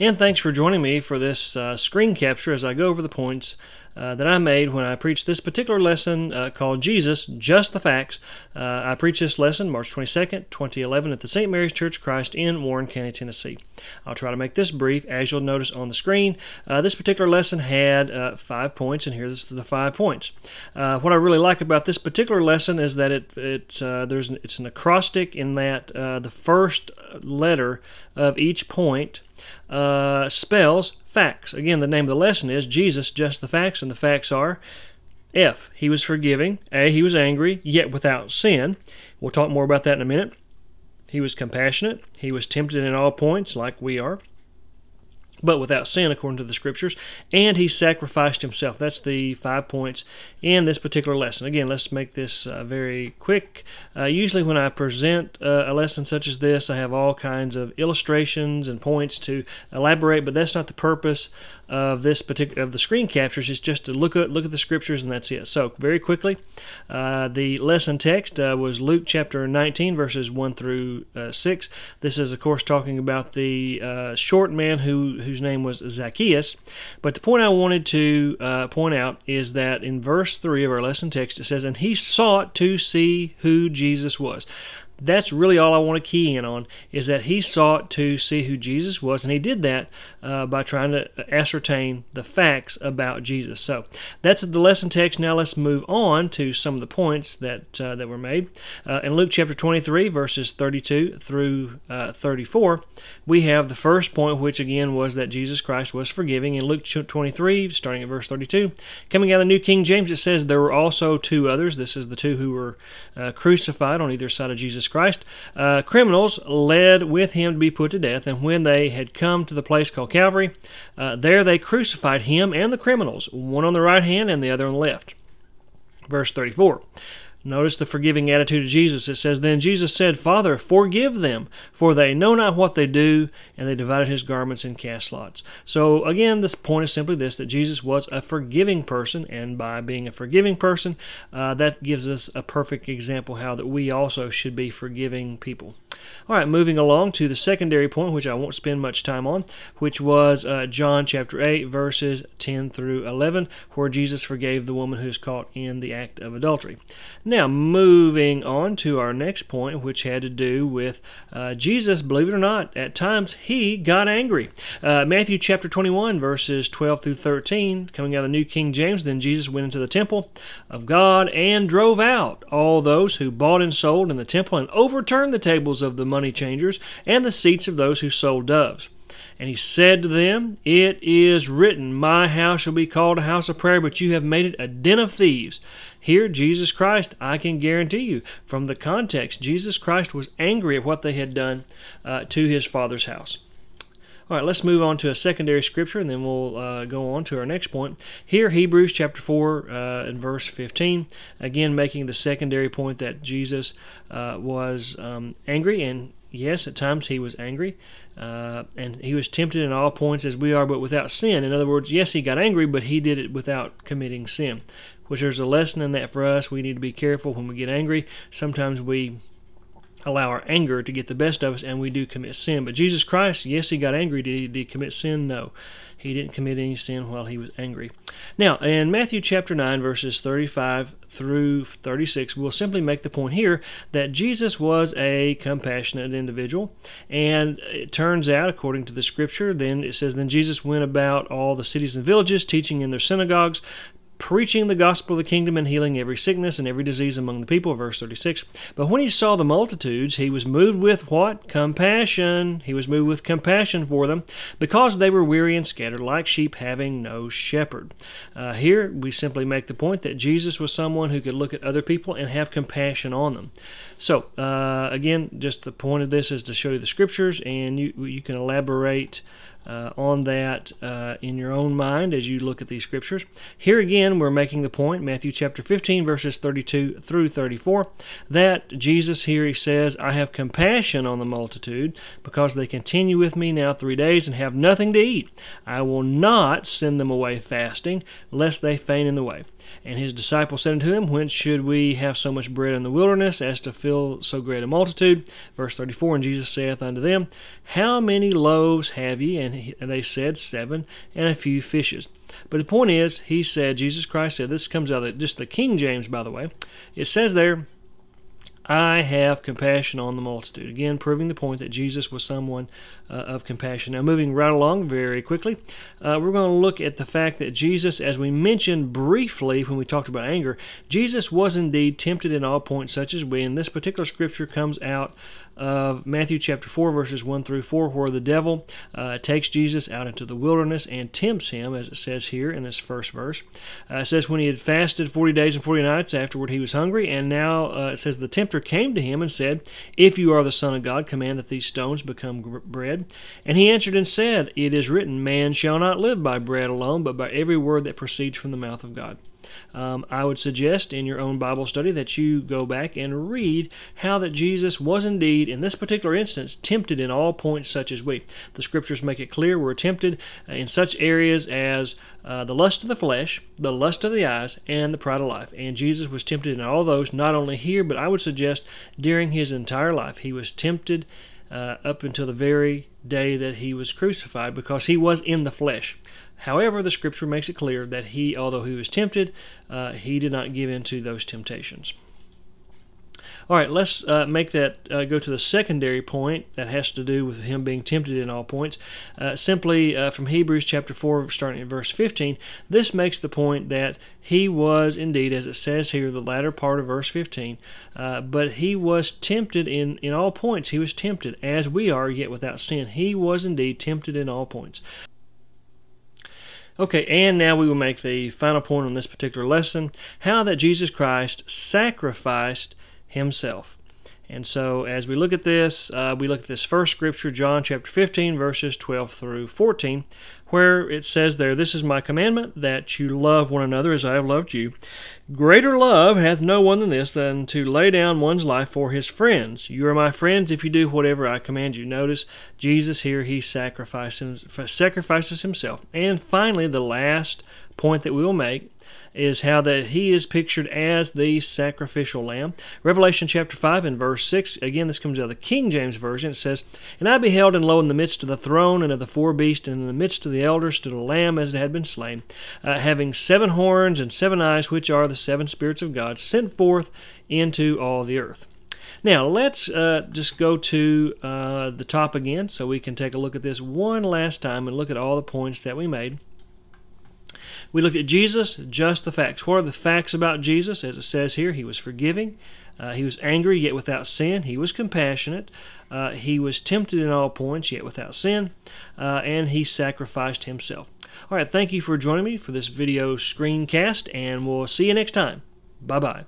And thanks for joining me for this screen capture as I go over the points that I made when I preached this particular lesson called Jesus, Just the Facts. I preached this lesson March 22nd, 2011 at the St. Mary's Church of Christ in Warren County, Tennessee. I'll try to make this brief. As you'll notice on the screen, this particular lesson had 5 points, and here's the 5 points. What I really like about this particular lesson is that it's an acrostic in that the first letter of each point spells facts. Again, the name of the lesson is Jesus, Just the Facts, and the facts are F, he was forgiving. A, he was angry, yet without sin. We'll talk more about that in a minute. He was compassionate. He was tempted in all points, like we are, but without sin, according to the Scriptures. And he sacrificed himself. That's the 5 points in this particular lesson. Again, let's make this very quick. Usually when I present a lesson such as this, I have all kinds of illustrations and points to elaborate, but that's not the purpose of this particular of the screen captures. It's just to look at the Scriptures, and that's it. So, very quickly, the lesson text was Luke chapter 19, verses 1 through 6. This is, of course, talking about the short man whose name was Zacchaeus. But the point I wanted to point out is that in verse 3 of our lesson text, it says, "And he sought to see who Jesus was." That's really all I want to key in on, is that he sought to see who Jesus was, and he did that by trying to ascertain the facts about Jesus. So that's the lesson text. Now let's move on to some of the points that were made. In Luke chapter 23, verses 32 through 34, we have the first point, which again was that Jesus Christ was forgiving. In Luke 23, starting at verse 32, coming out of the New King James, it says, "There were also two others." This is the two who were crucified on either side of Jesus Christ. Criminals led with him to be put to death, and when they had come to the place called Calvary, there they crucified him and the criminals, one on the right hand and the other on the left. Verse 34. Notice the forgiving attitude of Jesus. It says, "Then Jesus said, Father, forgive them, for they know not what they do, and they divided his garments and cast lots." So again, this point is simply this, that Jesus was a forgiving person, and by being a forgiving person, that gives us a perfect example how that we also should be forgiving people. All right, moving along to the secondary point, which I won't spend much time on, which was John chapter 8, verses 10 through 11, where Jesus forgave the woman who was caught in the act of adultery. Now, moving on to our next point, which had to do with Jesus, believe it or not, at times he got angry. Matthew chapter 21, verses 12 through 13, coming out of the New King James, "Then Jesus went into the temple of God and drove out all those who bought and sold in the temple, and overturned the tables of the money changers and the seats of those who sold doves. And he said to them, It is written, My house shall be called a house of prayer, but you have made it a den of thieves." Here, Jesus Christ, I can guarantee you, from the context, Jesus Christ was angry at what they had done to his Father's house. All right, let's move on to a secondary scripture, and then we'll go on to our next point. Here, Hebrews chapter 4 and verse 15, again making the secondary point that Jesus was angry, and yes, at times he was angry, and he was tempted in all points as we are, but without sin. In other words, yes, he got angry, but he did it without committing sin, which there's a lesson in that for us. We need to be careful when we get angry. Sometimes we allow our anger to get the best of us, and we do commit sin. But Jesus Christ, yes, he got angry. Did he commit sin? No. He didn't commit any sin while he was angry. Now, in Matthew chapter 9, verses 35 through 36, we'll simply make the point here that Jesus was a compassionate individual. And it turns out, according to the Scripture, then it says, "Then Jesus went about all the cities and villages, teaching in their synagogues, preaching the gospel of the kingdom and healing every sickness and every disease among the people." Verse 36. "But when he saw the multitudes, he was moved with" what? Compassion. He was moved with compassion for them, because they were weary and scattered like sheep, having no shepherd. Here we simply make the point that Jesus was someone who could look at other people and have compassion on them. So again, just the point of this is to show you the Scriptures, and you can elaborate on that in your own mind as you look at these Scriptures. Here again, we're making the point, Matthew chapter 15, verses 32 through 34, that Jesus here, he says, "I have compassion on the multitude, because they continue with me now 3 days and have nothing to eat. I will not send them away fasting, lest they faint in the way." And his disciples said unto him, Whence should we have so much bread in the wilderness, as to fill so great a multitude? Verse 34, And Jesus saith unto them, How many loaves have ye, and they said 7, and a few fishes. But the point is, he said, Jesus Christ said, this comes out of just the King James, by the way. It says there, I have compassion on the multitude. Again, proving the point that Jesus was someone of compassion. Now, moving right along very quickly, we're going to look at the fact that Jesus, as we mentioned briefly when we talked about anger, Jesus was indeed tempted in all points such as we. And this particular scripture comes out of Matthew chapter 4, verses 1 through 4, where the devil takes Jesus out into the wilderness and tempts him, as it says here in this first verse. It says, when he had fasted 40 days and 40 nights, afterward he was hungry, and now it says, the tempter came to him and said, if you are the Son of God, command that these stones become bread. And he answered and said, it is written, man shall not live by bread alone, but by every word that proceeds from the mouth of God. I would suggest in your own Bible study that you go back and read how that Jesus was indeed, in this particular instance, tempted in all points such as we. The Scriptures make it clear we're tempted in such areas as the lust of the flesh, the lust of the eyes, and the pride of life. And Jesus was tempted in all those, not only here, but I would suggest during his entire life. He was tempted up until the very day that he was crucified, because he was in the flesh. However, the Scripture makes it clear that he, although he was tempted, he did not give in to those temptations. All right, let's make that go to the secondary point that has to do with him being tempted in all points. Simply from Hebrews chapter 4, starting at verse 15, this makes the point that he was indeed, as it says here, the latter part of verse 15, but he was tempted in all points. He was tempted as we are, yet without sin. He was indeed tempted in all points. Okay, and now we will make the final point on this particular lesson, how that Jesus Christ sacrificed himself. And so as we look at this first scripture, John chapter 15, verses 12 through 14, where it says there, this is my commandment, that you love one another as I have loved you. Greater love hath no one than this, than to lay down one's life for his friends. You are my friends if you do whatever I command you. Notice Jesus here, he sacrifices himself. And finally, the last point that we will make is how that he is pictured as the sacrificial lamb. Revelation chapter 5 and verse 6, again, this comes out of the King James Version. It says, and I beheld, and lo, in the midst of the throne and of the four beasts, and in the midst of the elders stood a lamb as it had been slain, having 7 horns and 7 eyes, which are the 7 spirits of God, sent forth into all the earth. Now, let's just go to the top again so we can take a look at this one last time and look at all the points that we made. We looked at Jesus, just the facts. What are the facts about Jesus? As it says here, he was forgiving. He was angry, yet without sin. He was compassionate. He was tempted in all points, yet without sin. And he sacrificed himself. All right, thank you for joining me for this video screencast, and we'll see you next time. Bye-bye.